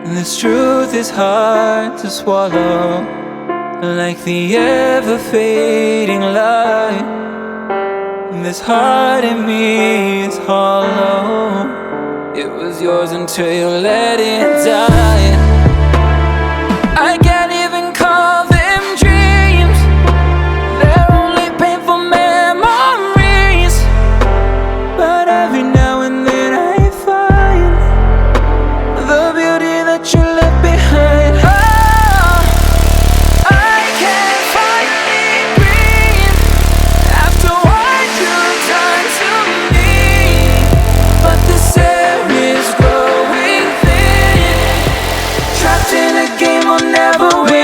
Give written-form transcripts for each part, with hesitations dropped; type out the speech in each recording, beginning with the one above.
This truth is hard to swallow, like the ever-fading light. This heart in me is hollow. It was yours until you let it die. I can't even call them dreams. They're only painful memories. But every now and then I find the beauty that you left behind. Oh, I can't finally breathe after what you've done to me. But this air is growing thin, trapped in a game I'll never win.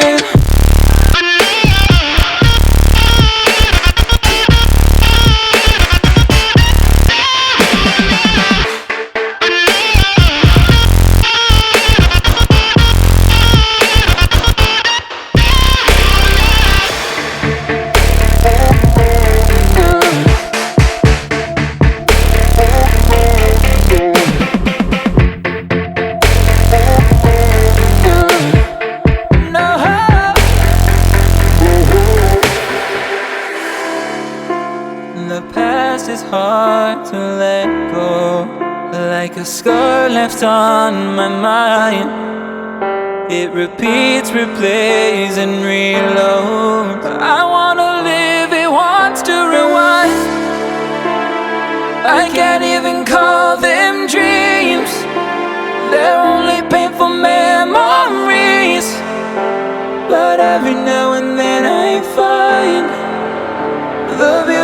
The past is hard to let go, like a scar left on my mind. It repeats, replays, and reloads. I wanna live, it wants to rewind. I can't even call them dreams. They're only painful memories. But every now and then I find the beauty